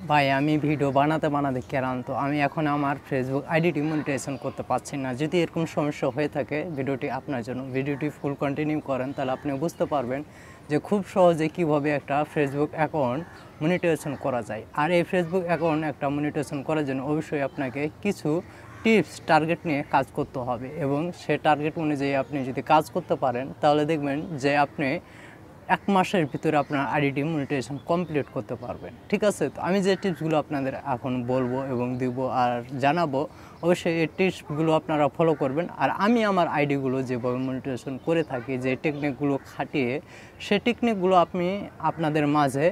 ভাই আমি ভিডিও বানাতে ক্লান্ত। আমি এখন আমার ফেসবুক আইডিটি মনিটাইজেশন করতে পারছি না। যদি এরকম সমস্যা হয়ে থাকে ভিডিওটি আপনার জন্য। ভিডিওটি ফুল কন্টিনিউ করেন তাহলে আপনি বুঝতে পারবেন যে খুব সহজে কিভাবে একটা ফেসবুক অ্যাকাউন্ট মনিটাইজেশন করা যায়। আর এই ফেসবুক অ্যাকাউন্ট একটা মনিটাইজেশন করার জন্য অবশ্যই আপনাকে কিছু টিপস টার্গেট নিয়ে কাজ করতে হবে এবং সে টার্গেট অনুযায়ী আপনি যদি কাজ করতে পারেন তাহলে দেখবেন যে আপনি 1 মাসের ভিতরে আপনার আইডিটি মনিটাইজেশন কমপ্লিট করতে পারবেন। ঠিক আছে? তো আমি যে টিপসগুলো আপনাদের এখন বলবো এবং দিব আর জানাবো, অবশ্যই এই টিপসগুলো আপনারা ফলো করবেন। আর আমি আমার আইডিগুলো যেভাবে মনিটাইজেশন করে থাকি, যে টেকনিকগুলো খাটিয়ে, সেই টেকনিকগুলো আমি আপনাদের মাঝে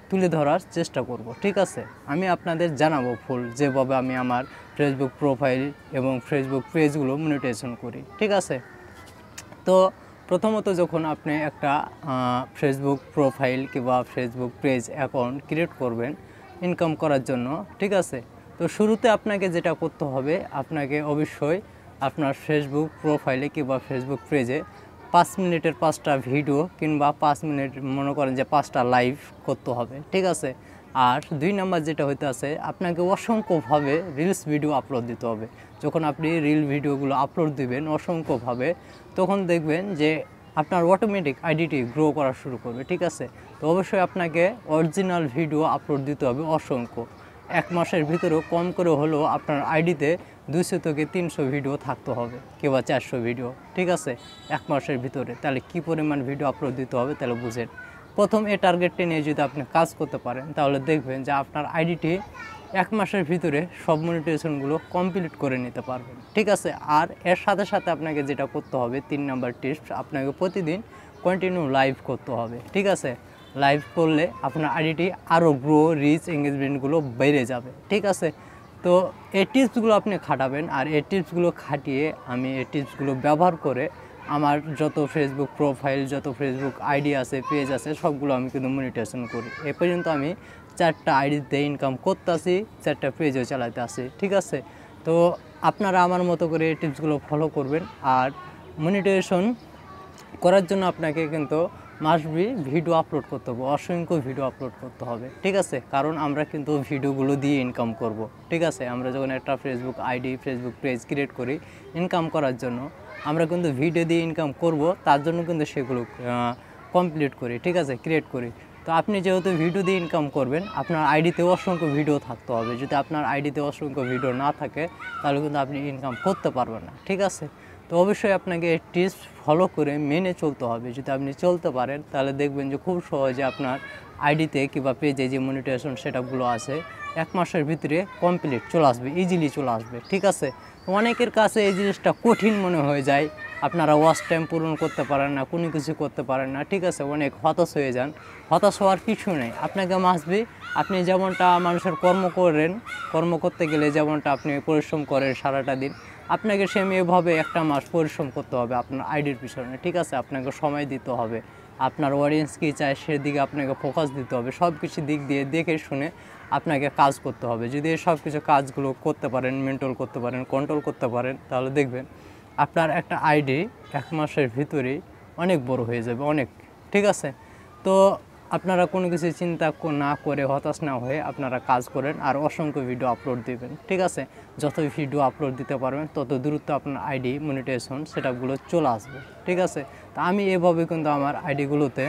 তুলে ধরার চেষ্টা করব। ঠিক আছে? আমি আপনাদের জানাবো ফুল যেভাবে আমি আমার ফেসবুক প্রোফাইল এবং ফেসবুক পেজগুলো মনিটাইজেশন করি। ঠিক আছে? তো প্রথমত যখন আপনি একটা ফেসবুক প্রোফাইল কিংবা ফেসবুক পেজ অ্যাকাউন্ট ক্রিয়েট করবেন ইনকাম করার জন্য, ঠিক আছে? তো শুরুতে আপনাকে যেটা করতে হবে, আপনাকে অবশ্যই আপনার ফেসবুক প্রোফাইলে কিংবা ফেসবুক পেজে 5 মিনিটের 5টা ভিডিও কিংবা 5 মিনিট মনে করেন যে 5টা লাইভ করতে হবে। ঠিক আছে? আর 2 নাম্বার যেটা হইতে আছে, আপনাকে অসংখ্যভাবে রিলস ভিডিও আপলোড দিতে হবে। যখন আপনি রিল ভিডিওগুলো আপলোড দিবেন অসংখ্যভাবে, তখন দেখবেন যে আপনার অটোমেটিক আইডিটি গ্রো করা শুরু করবে। ঠিক আছে? তো অবশ্যই আপনাকে অরিজিনাল ভিডিও আপলোড দিতে হবে অসংখ্য। 1 মাসের ভিতরেও কম করে হলেও আপনার আইডিতে 200 থেকে 300 ভিডিও থাকতে হবে কিংবা 400 ভিডিও। ঠিক আছে? 1 মাসের ভিতরে। তাহলে কী পরিমাণ ভিডিও আপলোড দিতে হবে তাহলে বুঝেন। প্রথম এই টার্গেটটি নিয়ে যদি আপনি কাজ করতে পারেন তাহলে দেখবেন যে আপনার আইডিটি 1 মাসের ভিতরে সব মনিটাইজেশনগুলো কমপ্লিট করে নিতে পারবেন। ঠিক আছে? আর এর সাথে সাথে আপনাকে যেটা করতে হবে, 3 নাম্বার টিপস, আপনাকে প্রতিদিন কন্টিনিউ লাইভ করতে হবে। ঠিক আছে? লাইভ করলে আপনার আইডিটি আরও গ্রো, রিচ, এঙ্গেজমেন্টগুলো বেড়ে যাবে। ঠিক আছে? তো এই টিপসগুলো আপনি খাটাবেন আর এই টিপসগুলো খাটিয়ে আমি এই টিপসগুলো ব্যবহার করে আমার যত ফেসবুক প্রোফাইল, যত ফেসবুক আইডি আছে, পেজ আছে, সবগুলো আমি কিন্তু মনিটাইজেশন করি। এ পর্যন্ত আমি 4টা আইডিতে ইনকাম করতেছি, 4টা পেজও চালাতে আসি। ঠিক আছে? তো আপনারা আমার মতো করে এই টিপসগুলো ফলো করবেন। আর মনিটাইজেশন করার জন্য আপনাকে কিন্তু মাস্ট বি ভিডিও আপলোড করতে হবে, অসংখ্য ভিডিও আপলোড করতে হবে। ঠিক আছে? কারণ আমরা কিন্তু ভিডিওগুলো দিয়ে ইনকাম করব। ঠিক আছে? আমরা যখন একটা Facebook ID, Facebook page create করি ইনকাম করার জন্য, আমরা কিন্তু ভিডিও দিয়ে ইনকাম করব, তার জন্য কিন্তু সেগুলো কমপ্লিট করি। ঠিক আছে? ক্রিয়েট করি। তো আপনি যেহেতু ভিডিও দিয়ে ইনকাম করবেন, আপনার আইডিতে অসংখ্য ভিডিও থাকতে হবে। যদি আপনার আইডিতে অসংখ্য ভিডিও না থাকে তাহলে কিন্তু আপনি ইনকাম করতে পারবেন না। ঠিক আছে? তো অবশ্যই আপনাকে এই টিপস ফলো করে মেনে চলতে হবে। যদি আপনি চলতে পারেন তাহলে দেখবেন যে খুব সহজে আপনার আইডিতে কিংবা পেজে যে মনিটাইজেশন সেটআপগুলো আছে 1 মাসের ভিতরে কমপ্লিট চলে আসবে, ইজিলি চলে আসবে। ঠিক আছে? অনেকের কাছে এই জিনিসটা কঠিন মনে হয়ে যায়। আপনারা ওয়াচ টাইম পূরণ করতে পারেন না, কোনো কিছু করতে পারেন না। ঠিক আছে? অনেক হতাশ হয়ে যান। হতাশ হওয়ার কিছু নেই। আপনাকে মাস্ট বি, আপনি যেমনটা মানুষের কর্ম করেন, কর্ম করতে গেলে যেমনটা আপনি পরিশ্রম করেন সারাটা দিন, আপনাকে সেমভাবে 1টা মাস পরিশ্রম করতে হবে আপনার আইডির পিছনে। ঠিক আছে? আপনাকে সময় দিতে হবে। আপনার অডিয়েন্স কী চায় সেদিকে আপনাকে ফোকাস দিতে হবে। সব কিছু দিক দিয়ে দেখে শুনে আপনাকে কাজ করতে হবে। যদি এই সব কিছু কাজগুলো করতে পারেন, মেনটেন করতে পারেন, কন্ট্রোল করতে পারেন, তাহলে দেখবেন আপনার একটা আইডি 1 মাসের ভিতরেই অনেক বড় হয়ে যাবে, অনেক। ঠিক আছে? তো আপনারা কোনো কিছু চিন্তা না করে, হতাশ না হয়ে আপনারা কাজ করেন আর অসংখ্য ভিডিও আপলোড দিবেন। ঠিক আছে? যত ভিডিও আপলোড দিতে পারবেন তত দ্রুত আপনার আইডি মনিটাইজেশন সেটআপগুলো চলে আসবে। ঠিক আছে? তা আমি এভাবে কিন্তু আমার আইডিগুলোতে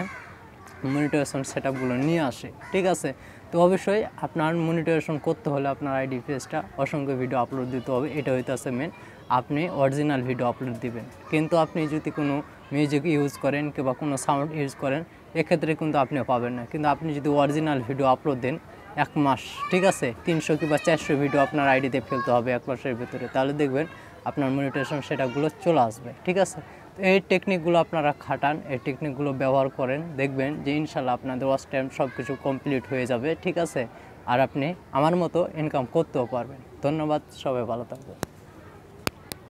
মনিটাইজেশন সেটআপগুলো নিয়ে আসি। ঠিক আছে? তো অবশ্যই আপনার মনিটাইজেশন করতে হলে আপনার আইডি পেজটা অসংখ্য ভিডিও আপলোড দিতে হবে। এটা হইতেছে মেন। আপনি অরিজিনাল ভিডিও আপলোড দিবেন। কিন্তু আপনি যদি কোনো মিউজিক ইউজ করেন কিংবা কোনো সাউন্ড ইউজ করেন, এক্ষেত্রে কিন্তু আপনি পাবেন না। কিন্তু আপনি যদি অরিজিনাল ভিডিও আপলোড দেন 1 মাস, ঠিক আছে, 300 কিংবা 400 ভিডিও আপনার আইডিতে ফেলতে হবে 1 মাসের ভিতরে, তাহলে দেখবেন আপনার মনিটাইজেশন সেটআপগুলো চলে আসবে। ঠিক আছে? তো এই টেকনিকগুলো আপনারা খাটান, এই টেকনিকগুলো ব্যবহার করেন, দেখবেন যে ইনশাল্লাহ আপনাদের ওয়াচ টাইম সব কিছু কমপ্লিট হয়ে যাবে। ঠিক আছে? আর আপনি আমার মতো ইনকাম করতেও পারবেন। ধন্যবাদ, সবাই ভালো থাকবেন।